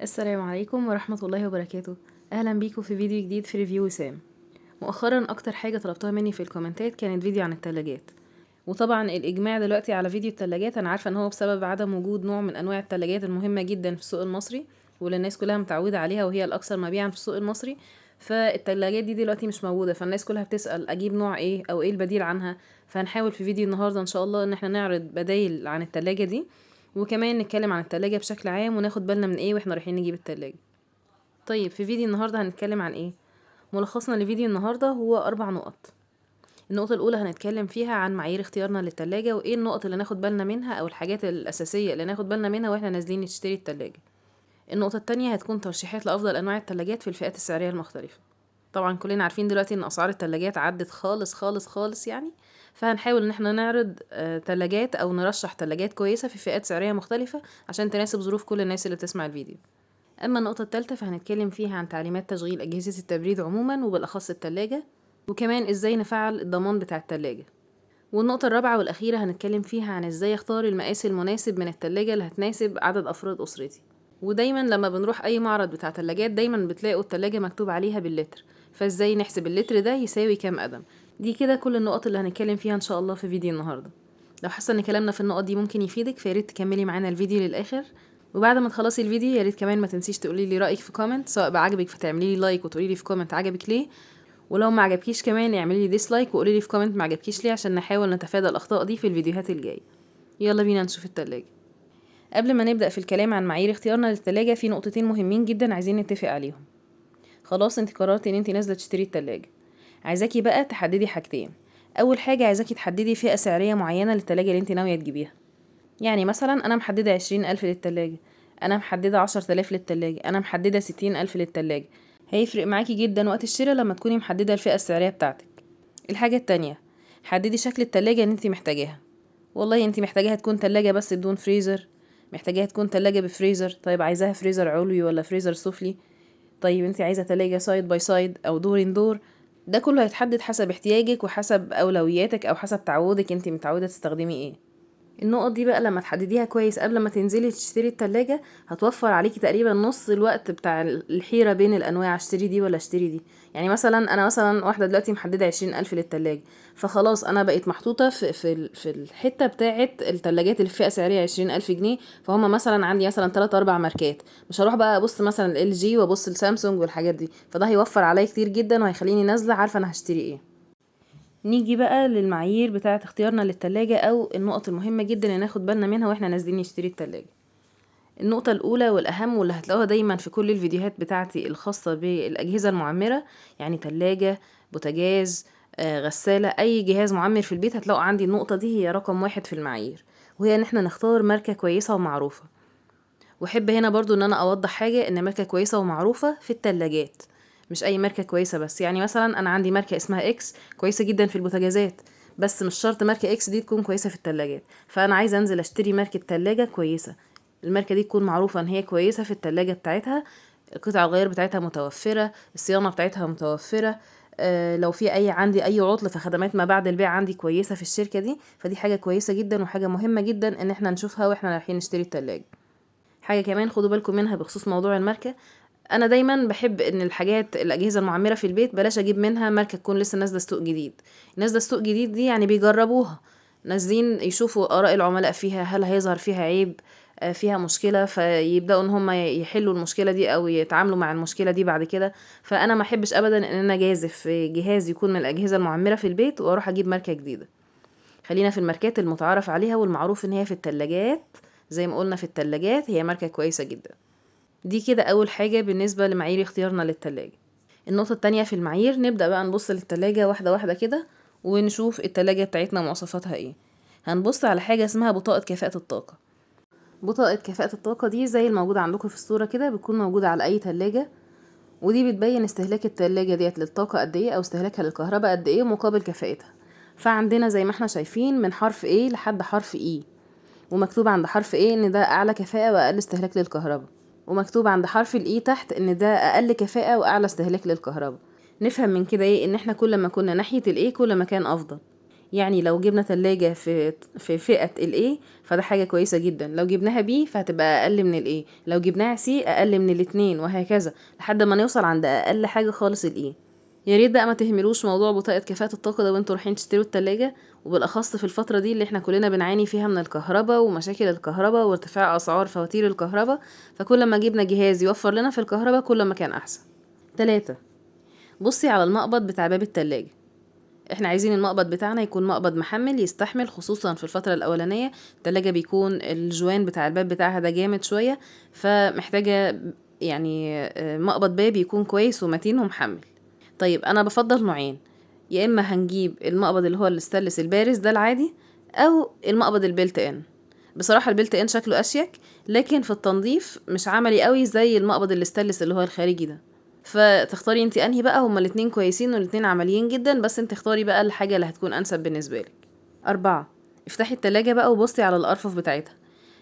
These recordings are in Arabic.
السلام عليكم ورحمة الله وبركاته. أهلا بيكم في فيديو جديد في ريفيو وسام. مؤخرا أكتر حاجة طلبتها مني في الكومنتات كانت فيديو عن التلاجات، وطبعا الإجماع دلوقتي على فيديو التلاجات أنا عارفة إن هو بسبب عدم وجود نوع من أنواع التلاجات المهمة جدا في السوق المصري واللي الناس كلها متعودة عليها وهي الأكثر مبيعا في السوق المصري. فالتلاجات دي دلوقتي مش موجودة، فالناس كلها بتسأل أجيب نوع إيه أو إيه البديل عنها. فهنحاول في فيديو النهاردة إن شاء الله إن احنا نعرض بدايل عن التلاجة دي، وكمان نتكلم عن التلاجة بشكل عام وناخد بالنا من إيه واحنا رايحين نجيب التلاجة. طيب في فيديو النهاردة هنتكلم عن ايه؟ ملخصنا لفيديو النهاردة هو 4 نقط. النقطة الأولى هنتكلم فيها عن معايير اختيارنا للتلاجة وإيه النقط اللي ناخد بالنا منها أو الحاجات الأساسية اللي ناخد بالنا منها وإحنا نازلين نشتري التلاجة. النقطة التانية هتكون ترشيحات لأفضل أنواع التلاجات في الفئات السعرية المختلفة. طبعا كلنا عارفين دلوقتي إن أسعار التلاجات عدت خالص خالص خالص يعني، فهنحاول إن احنا نعرض تلاجات أو نرشح تلاجات كويسة في فئات سعرية مختلفة عشان تناسب ظروف كل الناس اللي بتسمع الفيديو. أما النقطة التالتة فهنتكلم فيها عن تعليمات تشغيل أجهزة التبريد عموما وبالأخص التلاجة، وكمان إزاي نفعل الضمان بتاع التلاجة. والنقطة الرابعة والأخيرة هنتكلم فيها عن إزاي أختار المقاس المناسب من التلاجة اللي هتناسب عدد أفراد أسرتي. ودايما لما بنروح أي معرض بتاع تلاجات دايما بتلاقوا التلاجة مكتوب عليها باللتر، فإزاي نحسب اللتر ده يساوي كام قدم. دي كده كل النقط اللي هنتكلم فيها إن شاء الله في فيديو النهاردة. لو حاسه ان كلامنا في النقط دي ممكن يفيدك فياريت تكملي معانا الفيديو للاخر. وبعد ما تخلصي الفيديو يا ريت كمان ما تنسيش تقولي لي رايك في كومنت، سواء بقى عجبك فتعملي لي لايك وتقولي لي في كومنت عجبك ليه، ولو ما عجبكيش كمان اعملي لي ديسلايك وقولي لي في كومنت ما عجبكيش ليه عشان نحاول نتفادى الاخطاء دي في الفيديوهات الجايه. يلا بينا نشوف التلاجة. قبل ما نبدا في الكلام عن معايير اختيارنا للتلاجة في نقطتين مهمين جدا عايزين نتفق عليهم. خلاص انت قررتي ان انت نازله تشتري التلاجة، عايزاكي بقى تحددي حاجتين. اول حاجه عايزاكي تحددي فئه سعريه معينه للتلاجة اللي انت ناويه تجيبيها. يعني مثلا أنا محددة 20,000 للتلاجة، أنا محددة 10,000 للتلاجة، أنا محددة 60,000 للتلاجة. هيفرق معاكي جدا وقت الشراء لما تكوني محددة الفئة السعرية بتاعتك. الحاجة التانية، حددي شكل التلاجة اللي انتي محتاجاها. والله انتي محتاجاها تكون تلاجة بس بدون فريزر، محتاجاها تكون تلاجة بفريزر، طيب عايزاها فريزر علوي ولا فريزر سفلي، طيب انتي عايزة تلاجة سايد باي سايد أو دور ان دور. ده كله هيتحدد حسب احتياجك وحسب أولوياتك أو حسب تعودك انتي متعودة تستخدمي ايه. النقط دي بقى لما تحدديها كويس قبل ما تنزلي تشتري التلاجة هتوفر عليكي تقريبا نص الوقت بتاع الحيرة بين الأنواع، اشتري دي ولا اشتري دي. يعني مثلا أنا مثلا واحدة دلوقتي محددة 20,000 للتلاجة، فخلاص أنا بقيت محطوطة في الحتة بتاعة التلاجات اللي في فئة سعرية 20,000 جنيه. فهم مثلا عندي مثلا 3 4 ماركات، مش هروح بقى أبص مثلا ال جي وأبص السامسونج والحاجات دي، فده هيوفر عليا كتير جدا وهيخليني نازلة عارفة أنا هشتري ايه. نيجي بقى للمعايير بتاعة اختيارنا للتلاجة أو النقط المهمة جدا اللي ناخد بالنا منها واحنا نازلين نشتري التلاجة. النقطة الأولى والأهم واللي هتلاقوها دايما في كل الفيديوهات بتاعتي الخاصة بالأجهزة المعمرة، يعني تلاجة، بوتاجاز، غسالة، أي جهاز معمر في البيت هتلاقوا عندي النقطة دي هي رقم 1 في المعايير، وهي إن احنا نختار ماركة كويسة ومعروفة. واحب هنا برضو ان انا اوضح حاجة، ان ماركة كويسة ومعروفة في التلاجات مش اي ماركة كويسة بس. يعني مثلا انا عندي ماركة اسمها اكس كويسة جدا في البوتاجازات، بس مش شرط ماركة اكس دي تكون كويسة في التلاجات. فانا عايزة انزل اشتري ماركة تلاجة كويسة، الماركة دي تكون معروفة ان هي كويسة في التلاجة بتاعتها، قطع الغيار بتاعتها متوفرة، الصيانة بتاعتها متوفرة. لو في عندي اي عطل فخدمات ما بعد البيع عندي كويسة في الشركة دي، فدي حاجة كويسة جدا وحاجة مهمة جدا ان احنا نشوفها واحنا رايحين نشتري التلاجة. حاجة كمان خدوا بالكم منها بخصوص موضوع الماركة، انا دايما بحب ان الاجهزه المعمره في البيت بلاش اجيب منها ماركه تكون لسه نازله سوق جديد. نازله سوق جديد دي يعني بيجربوها، نازلين يشوفوا اراء العملاء فيها، هل هيظهر فيها عيب، فيها مشكله، فيبداوا ان هم يحلوا المشكله دي او يتعاملوا مع المشكله دي بعد كده. فانا ما احبش ابدا ان انا جازف جهاز يكون من الاجهزه المعمره في البيت واروح اجيب ماركه جديده. خلينا في الماركات المتعارف عليها والمعروف ان هي في التلاجات، زي ما قلنا في التلاجات هي ماركه كويسه جدا. دي كده أول حاجة بالنسبة لمعايير اختيارنا للتلاجة. النقطة التانية في المعايير نبدأ بقى نبص للتلاجة واحدة واحدة كده ونشوف التلاجة بتاعتنا مواصفاتها ايه. هنبص على حاجة اسمها بطاقة كفاءة الطاقة. بطاقة كفاءة الطاقة دي زي الموجودة عندكم في الصورة كده، بتكون موجودة على أي تلاجة، ودي بتبين استهلاك التلاجة ديت للطاقة قد ايه أو استهلاكها للكهرباء قد ايه مقابل كفاءتها. فعندنا زي ما احنا شايفين من حرف A لحد حرف E، ومكتوب عند حرف A ان ده أعلى كفاءة وأقل استهلاك للكهرباء، ومكتوب عند حرف الاي تحت ان ده اقل كفاءة واعلى استهلاك للكهرباء. نفهم من كده ايه؟ ان احنا كل ما كنا ناحية الاي كل ما كان افضل. يعني لو جبنا تلاجة في فئة ال A فده حاجة كويسة جدا، لو جبناها B فهتبقى أقل من ال A، لو جبناها C أقل من الاتنين، وهكذا لحد ما نوصل عند أقل حاجة خالص ال A. يا ريت بقى ما تهملوش موضوع بطاقة كفاءة الطاقة ده وانتوا رايحين تشتروا التلاجة، وبالأخص في الفترة دي اللي احنا كلنا بنعاني فيها من الكهرباء ومشاكل الكهرباء وارتفاع أسعار فواتير الكهرباء، فكل ما جبنا جهاز يوفر لنا في الكهرباء كل ما كان أحسن. 3. بصي على المقبض بتاع باب التلاجة. احنا عايزين المقبض بتاعنا يكون مقبض محمل يستحمل، خصوصا في الفترة الأولانية التلاجة بيكون الجوان بتاع الباب بتاعها ده جامد شوية، فمحتاجة يعني مقبض باب يكون كويس ومتين ومحمل. طيب انا بفضل نوعين، يا اما هنجيب المقبض اللي هو الستانلس البارز ده العادي، او المقبض البلت ان. بصراحة البلت ان شكله اشيك، لكن في التنظيف مش عملي قوي زي المقبض الستانلس اللي هو الخارجي ده، فتختاري انت انهي بقى. هما الاتنين كويسين والاتنين عمليين جدا، بس انت اختاري بقى الحاجة اللي هتكون انسب بالنسبة لك. 4. افتحي التلاجة بقى وبصي على الارفف بتاعتها،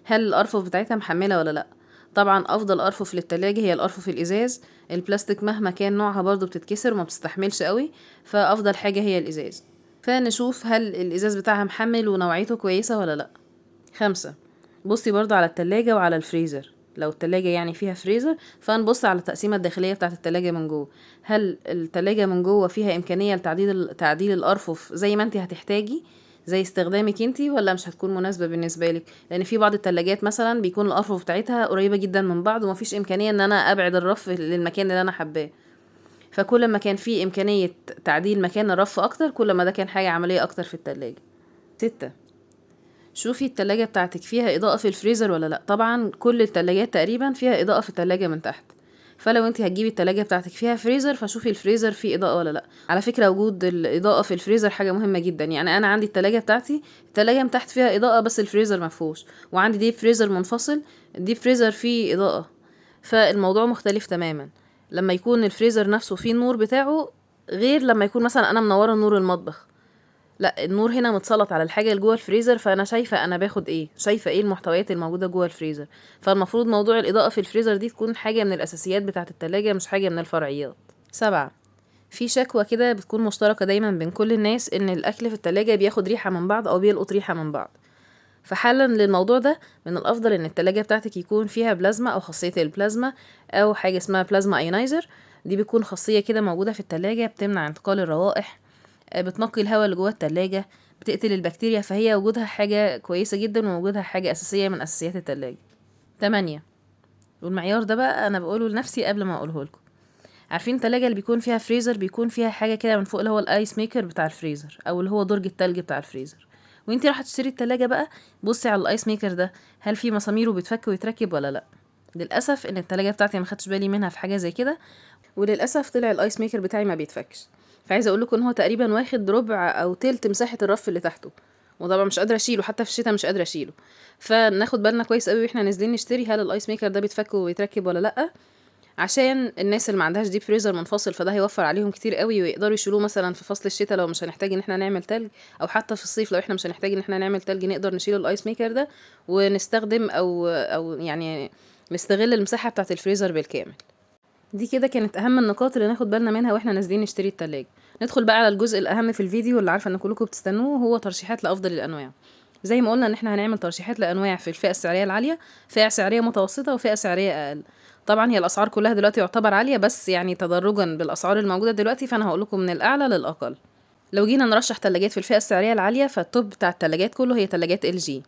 هل الارفف بتاعتها محملة ولا لا. طبعا افضل ارفف للتلاجة هي الارفف الازاز، البلاستيك مهما كان نوعها برضو بتتكسر وما بتستحملش قوي، فافضل حاجة هي الازاز. فنشوف هل الازاز بتاعها محمل ونوعيته كويسة ولا لا. 5. بصي برضو على التلاجة وعلى الفريزر، لو التلاجة يعني فيها فريزر فنبص على التقسيمة الداخلية بتاعة التلاجة من جوه، هل التلاجة من جوه فيها إمكانية لتعديل الأرفف زي ما انت هتحتاجي زي استخدامك انتي، ولا مش هتكون مناسبة بالنسبة لك. لأن في بعض التلاجات مثلا بيكون الأرفف بتاعتها قريبة جدا من بعض ومفيش إمكانية ان أنا أبعد الرف للمكان اللي أنا حباه، فكل ما كان في إمكانية تعديل مكان الرف أكتر كل ما ده كان حاجة عملية أكتر في التلاجة. 6. شوفي التلاجة بتاعتك فيها إضاءة في الفريزر ولا لأ. طبعا كل التلاجات تقريبا فيها إضاءة في التلاجة من تحت، فلو انت هتجيبي التلاجة بتاعتك فيها فريزر فشوفي الفريزر فيه إضاءة ولا لأ. على فكرة وجود الإضاءة في الفريزر حاجة مهمة جدا، يعني أنا عندي التلاجة بتاعتي التلاجة من تحت فيها إضاءة بس الفريزر مفهوش، وعندي ديب فريزر منفصل الديب فريزر فيه إضاءة، فالموضوع مختلف تماما لما يكون الفريزر نفسه فيه النور بتاعه، غير لما يكون مثلا أنا منورة نور المطبخ. لا، النور هنا متسلط على الحاجه اللي جوه الفريزر، فانا شايفه انا باخد ايه، شايفه ايه المحتويات الموجوده جوه الفريزر. فالمفروض موضوع الاضاءه في الفريزر دي تكون حاجه من الاساسيات بتاعه التلاجة مش حاجه من الفرعيات. 7. في شكوى كده بتكون مشتركه دايما بين كل الناس ان الاكل في التلاجة بياخد ريحه من بعض او بيلقط ريحه من بعض، فحلا للموضوع ده من الافضل ان التلاجة بتاعتك يكون فيها بلازما او خاصيه البلازما او حاجه اسمها بلازما ايونايزر. دي بتكون خاصيه كده موجوده في التلاجة بتمنع انتقال الروائح، بتنقي الهواء اللي جوه التلاجة، بتقتل البكتيريا، فهي وجودها حاجة كويسة جدا ووجودها حاجة أساسية من أساسيات التلاجة. 8. والمعيار ده بقى أنا بقوله لنفسي قبل ما أقوله لكم. عارفين التلاجة اللي بيكون فيها فريزر بيكون فيها حاجة كده من فوق اللي هو الآيس ميكر بتاع الفريزر أو اللي هو درج التلج بتاع الفريزر، وانتي رايحة تشتري التلاجة بقى بصي على الآيس ميكر ده هل في مساميره بيتفك ويتركب ولا لأ. للأسف إن التلاجة بتاعتي ما خدتش بالي منها في حاجة زي كده، وللاسف طلع الايس ميكر بتاعي ما بيتفكش، فعايزه اقول لكم ان هو تقريبا واخد ربع او تلت مساحه الرف اللي تحته، وطبعا مش قادره اشيله حتى في الشتاء مش قادره اشيله. فناخد بالنا كويس قوي واحنا نازلين نشتري هل الايس ميكر ده بيتفك ويتركب ولا لا، عشان الناس اللي ما عندهاش ديب فريزر منفصل فده هيوفر عليهم كتير قوي ويقدروا يشيلوه مثلا في فصل الشتاء لو مش هنحتاج ان احنا نعمل تلج، او حتى في الصيف لو احنا مش هنحتاج ان احنا نعمل تلج نقدر نشيل الايس ميكر ده ونستخدم او يعني نستغل المساحه بتاعه الفريزر بالكامل. دي كده كانت اهم النقاط اللي ناخد بالنا منها واحنا نازلين نشتري التلاجة. ندخل بقى على الجزء الاهم في الفيديو اللي عارفه ان كلكم بتستنوه، هو ترشيحات لافضل الانواع. زي ما قلنا ان احنا هنعمل ترشيحات لانواع في الفئه السعريه العاليه، فئه سعريه متوسطه، وفئه سعريه اقل. طبعا هي الاسعار كلها دلوقتي يعتبر عاليه، بس يعني تدرجا بالاسعار الموجوده دلوقتي فانا هقول لكم من الاعلى للاقل. لو جينا نرشح تلاجات في الفئه السعريه العاليه فالتوب بتاع التلاجات كله هي تلاجات ال جي.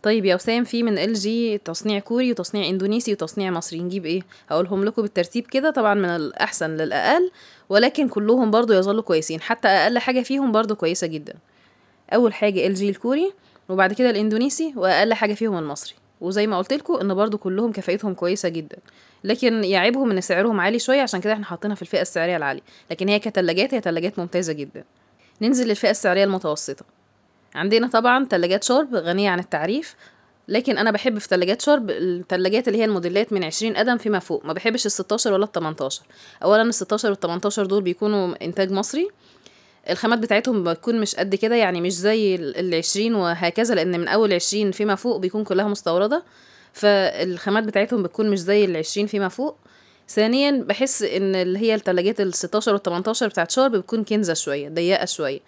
طيب يا وسام، في من ال جي تصنيع كوري وتصنيع اندونيسي وتصنيع مصري، نجيب ايه؟ هقولهم لكم بالترتيب كده طبعا من الاحسن للاقل، ولكن كلهم برضو يظلوا كويسين، حتى اقل حاجه فيهم برضو كويسه جدا. اول حاجه ال جي الكوري، وبعد كده الاندونيسي، واقل حاجه فيهم المصري. وزي ما قلت لكم ان برضو كلهم كفاءتهم كويسه جدا، لكن يعيبهم ان سعرهم عالي شويه عشان كده احنا حاطينها في الفئه السعريه العاليه، لكن هي كتلاجات هي تلاجات ممتازه جدا. ننزل للفئه السعريه المتوسطه. عندنا طبعا تلاجات شارب غنية عن التعريف، لكن انا بحب في تلاجات شارب التلاجات اللي هي الموديلات من 20 قدم فيما فوق، ما بحبش ال16 ولا ال18. اولا ال16 وال18 دول بيكونوا انتاج مصري، الخامات بتاعتهم بتكون مش قد كده، يعني مش زي ال20 وهكذا، لان من اول 20 فيما فوق بيكون كلها مستوردة، فالخامات بتاعتهم بتكون مش زي ال20 فيما فوق. ثانيا بحس ان اللي هي التلاجات ال16 وال18 بتاعت شارب بتكون كنزة شوية ضيقة شوية،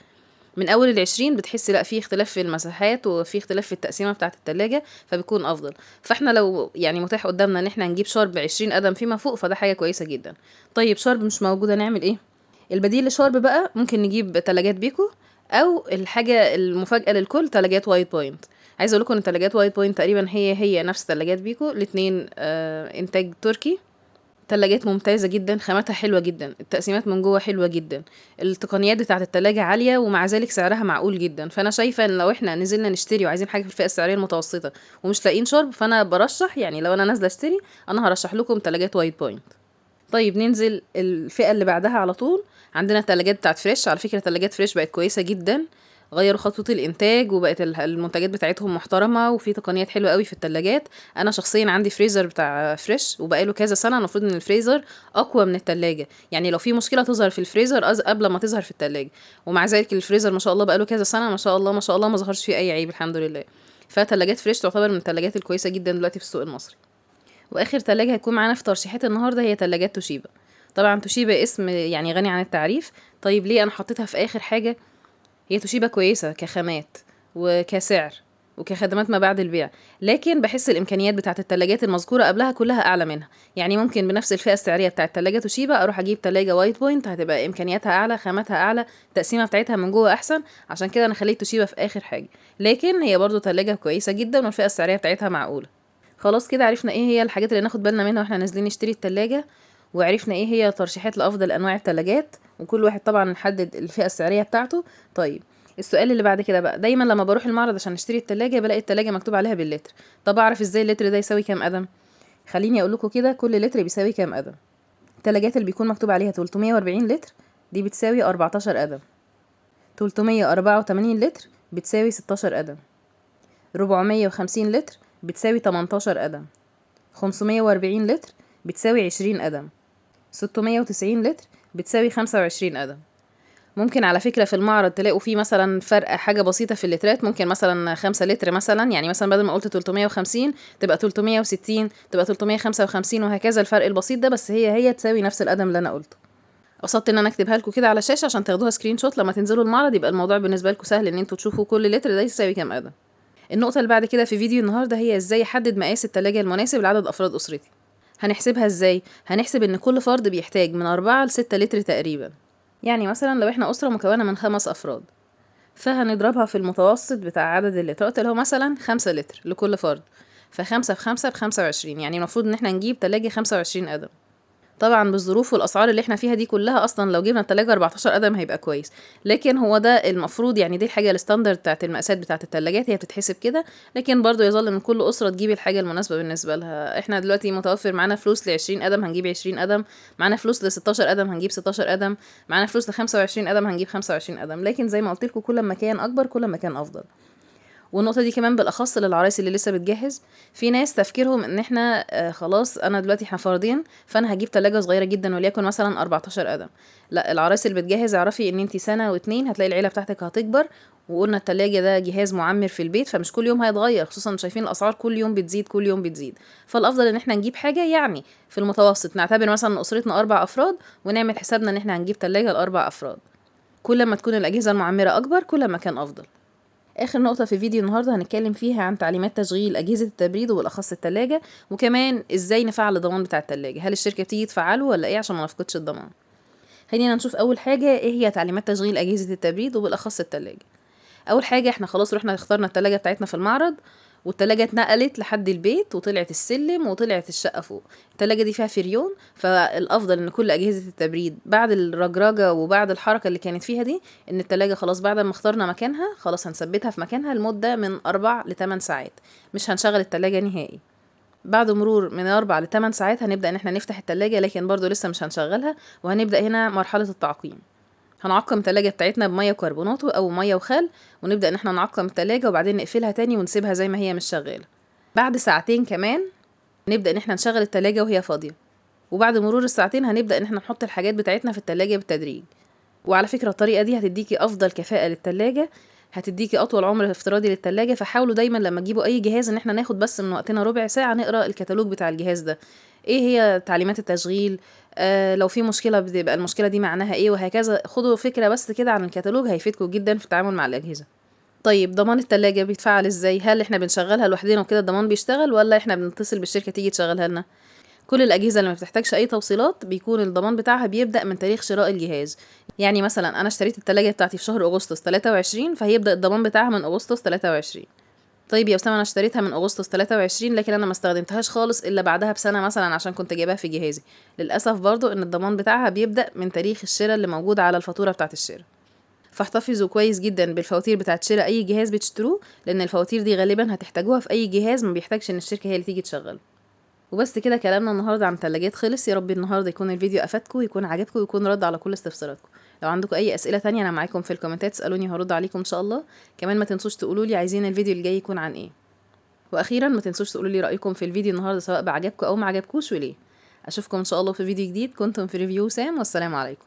من اول ال20 بتحسي لا في اختلاف في المساحات وفي اختلاف في التقسيمه بتاعه التلاجة، فبيكون افضل. فاحنا لو يعني متاح قدامنا ان احنا نجيب شارب 20 قدم فيما فوق، فده حاجه كويسه جدا. طيب شارب مش موجوده، نعمل ايه؟ البديل لشارب بقى ممكن نجيب تلاجات بيكو، او الحاجه المفاجاه للكل تلاجات وايت بوينت. عايزه اقول لكم ان تلاجات وايت بوينت تقريبا هي نفس تلاجات بيكو، الاتنين انتاج تركي. تلاجات ممتازة جدا، خاماتها حلوة جدا، التقسيمات من جوه حلوة جدا، التقنيات بتاعة التلاجة عالية ومع ذلك سعرها معقول جدا. فانا شايفة ان لو احنا نزلنا نشتري وعايزين حاجة في الفئة السعرية المتوسطة ومش لاقيين شرب، فانا برشح يعني لو انا نازلة اشتري انا هرشح لكم تلاجات وايت بوينت. طيب ننزل الفئة اللي بعدها على طول، عندنا التلاجات بتاعت فريش. على فكرة تلاجات فريش بقت كويسة جدا، غيروا خطوط الانتاج وبقت المنتجات بتاعتهم محترمة وفي تقنيات حلوة قوي في التلاجات. انا شخصيا عندي فريزر بتاع فريش وبقاله كذا سنة. المفروض ان الفريزر اقوى من التلاجة، يعني لو في مشكلة تظهر في الفريزر قبل ما تظهر في التلاجة، ومع ذلك الفريزر ما شاء الله بقاله كذا سنة، ما شاء الله ما شاء الله، ما ظهرش فيه اي عيب الحمد لله. فتلاجات فريش تعتبر من التلاجات الكويسة جدا دلوقتي في السوق المصري. واخر تلاجة هتكون معانا في ترشيحات النهارده هي تلاجات توشيبا. طبعا توشيبا اسم يعني غني عن التعريف. طيب ليه انا حطيتها في اخر حاجه؟ هي توشيبا كويسه كخامات وكسعر وكخدمات ما بعد البيع، لكن بحس الامكانيات بتاعه التلاجات المذكوره قبلها كلها اعلى منها. يعني ممكن بنفس الفئه السعريه بتاعه تلاجة توشيبا اروح اجيب تلاجة وايت بوينت، هتبقى امكانياتها اعلى، خاماتها اعلى، التقسيمه بتاعتها من جوه احسن. عشان كده انا خليت توشيبا في اخر حاجه، لكن هي برضو تلاجة كويسه جدا والفئه السعريه بتاعتها معقوله. خلاص كده عرفنا ايه هي الحاجات اللي ناخد بالنا منها واحنا نازلين نشتري التلاجة، وعرفنا ايه هي ترشيحات لافضل انواع التلاجات، وكل واحد طبعا نحدد الفئة السعرية بتاعته. طيب السؤال اللي بعد كده بقى، دايما لما بروح المعرض عشان اشتري التلاجة بلاقي التلاجة مكتوب عليها باللتر. طب اعرف ازاي اللتر ده يساوي كام قدم؟ خليني اقول لكم كده كل لتر بيساوي كام قدم. التلاجات اللي بيكون مكتوب عليها 340 لتر دي بتساوي 14 قدم، 384 لتر بتساوي 16 قدم، 450 لتر بتساوي 18 قدم، 540 لتر بتساوي 20 قدم، 690 لتر بتساوي 25 قدم. ممكن على فكرة في المعرض تلاقوا فيه مثلا فرق حاجة بسيطة في اللترات، ممكن مثلا 5 لتر مثلا، يعني مثلا بدل ما قلت 350 تبقى 360 تبقى 355 وهكذا. الفرق البسيط ده بس هي تساوي نفس القدم اللي انا قلته. قصدت ان انا اكتبها لكم كده على الشاشة عشان تاخدوها سكرين شوت لما تنزلوا المعرض، يبقى الموضوع بالنسبة لكم سهل ان انتوا تشوفوا كل لتر ده يساوي كام قدم. النقطة اللي بعد كده في فيديو النهاردة هي ازاي احدد مقاس التلاجة المناسب لعدد افراد اسرتي. هنحسبها ازاي؟ هنحسب ان كل فرد بيحتاج من 4 ل 6 لتر تقريبا. يعني مثلا لو احنا اسرة مكونة من 5 افراد، فهنضربها في المتوسط بتاع عدد اللترات اللي هو مثلا 5 لتر لكل فرد، فخمسة في 5 ب25، يعني المفروض ان احنا نجيب تلاجة 25 قدم. طبعا بالظروف والاسعار اللي احنا فيها دي كلها اصلا لو جبنا التلاجة 14 قدم هيبقى كويس، لكن هو ده المفروض، يعني دي الحاجه الستاندرد بتاعت المقاسات بتاعت التلاجات، هي بتتحسب كده. لكن برضو يظل ان كل اسره تجيب الحاجه المناسبه بالنسبه لها. احنا دلوقتي متوفر معانا فلوس ل20 قدم هنجيب 20 قدم، معانا فلوس ل16 قدم هنجيب 16 قدم، معانا فلوس ل25 قدم هنجيب 25 قدم. لكن زي ما قلت لكم كل ما كان اكبر كل ما كان افضل. والنقطة دي كمان بالأخص للعرايس اللي لسه بتجهز. في ناس تفكيرهم ان احنا خلاص انا دلوقتي احنا فردين فانا هجيب تلاجة صغيرة جدا وليكن مثلا 14 قدم. لا، العرايس اللي بتجهز اعرفي ان انتي سنة واتنين هتلاقي العيلة بتاعتك هتكبر، وقلنا التلاجة ده جهاز معمر في البيت فمش كل يوم هيتغير، خصوصا شايفين الاسعار كل يوم بتزيد كل يوم بتزيد. فالافضل ان احنا نجيب حاجة يعني في المتوسط، نعتبر مثلا ان اسرتنا 4 افراد ونعمل حسابنا ان احنا هنجيب تلاجة ل4 افراد. كل ما تكون الاجهزة المعمرة اكبر كل ما كان افضل. اخر نقطة في فيديو النهاردة هنتكلم فيها عن تعليمات تشغيل اجهزة التبريد وبالاخص التلاجة، وكمان ازاي نفعل الضمان بتاع التلاجة، هل الشركة بتيجي تفعله ولا ايه عشان ما نفقدش الضمان. خلينا نشوف اول حاجة ايه هي تعليمات تشغيل اجهزة التبريد وبالاخص التلاجة. اول حاجة احنا خلاص رحنا اخترنا التلاجة بتاعتنا في المعرض، والتلاجة اتنقلت لحد البيت وطلعت السلم وطلعت الشقة فوق. التلاجة دي فيها فريون، فالافضل ان كل اجهزة التبريد بعد الرجرجة وبعد الحركة اللي كانت فيها دي، ان التلاجة خلاص بعد ما اخترنا مكانها خلاص هنثبتها في مكانها لمدة من 4 ل8 ساعات، مش هنشغل التلاجة نهائي. بعد مرور من 4 ل8 ساعات هنبدأ ان احنا نفتح التلاجة، لكن برضو لسه مش هنشغلها، وهنبدأ هنا مرحلة التعقيم. هنعقم التلاجة بتاعتنا بمية وكربوناتو او مية وخل، ونبدأ ان احنا نعقم التلاجة وبعدين نقفلها تاني ونسيبها زي ما هي مش شغالة. بعد ساعتين كمان نبدأ ان احنا نشغل التلاجة وهي فاضية، وبعد مرور الساعتين هنبدأ ان احنا نحط الحاجات بتاعتنا في التلاجة بالتدريج. وعلى فكرة الطريقة دي هتديكي افضل كفاءة للتلاجة، هتديكي اطول عمر افتراضي للتلاجة. فحاولوا دايما لما تجيبوا اي جهاز ان احنا ناخد بس من وقتنا ربع ساعة نقرأ الكتالوج بتاع الجهاز ده، ايه هي تعليمات التشغيل، لو في مشكلة بتبقى المشكلة دي معناها ايه وهكذا. خدوا فكرة بس كده عن الكتالوج، هيفيدكم جدا في التعامل مع الأجهزة. طيب ضمان التلاجة بيتفعل ازاي؟ هل احنا بنشغلها لوحدنا وكده الضمان بيشتغل، ولا احنا بنتصل بالشركة تيجي تشغلها لنا؟ كل الأجهزة اللي ما بتحتاجش أي توصيلات بيكون الضمان بتاعها بيبدأ من تاريخ شراء الجهاز. يعني مثلا أنا اشتريت التلاجة بتاعتي في شهر أغسطس 23، فهيبدأ الضمان بتاعها من أغسطس 23. طيب يا أسامة، أنا اشتريتها من أغسطس 23 لكن أنا ما استخدمتهاش خالص إلا بعدها بسنة مثلا عشان كنت جايباها في جهازي. للأسف برضو إن الضمان بتاعها بيبدأ من تاريخ الشراء اللي موجود على الفاتورة بتاعت الشراء. فاحتفظوا كويس جدا بالفواتير بتاعت شراء أي جهاز بتشتروه، لأن الفواتير دي غالبا هتحتاجوها في أي جهاز ما بيحتاجش إن الشركة هي اللي تيجي تشغله. وبس كده كلامنا النهارده عن الثلاجات خلص. يا رب النهارده يكون الفيديو افادكم، يكون عجبكم، ويكون رد على كل استفساراتكم. لو عندكم اي اسئله تانية انا معاكم في الكومنتات، اسالوني هرد عليكم ان شاء الله. كمان ما تنسوش تقولوا لي عايزين الفيديو الجاي يكون عن ايه. واخيرا ما تنسوش تقولوا لي رايكم في الفيديو النهارده سواء بعجبكم او ما عجبكوش وليه. اشوفكم ان شاء الله في فيديو جديد. كنتم في ريفيو سام، والسلام عليكم.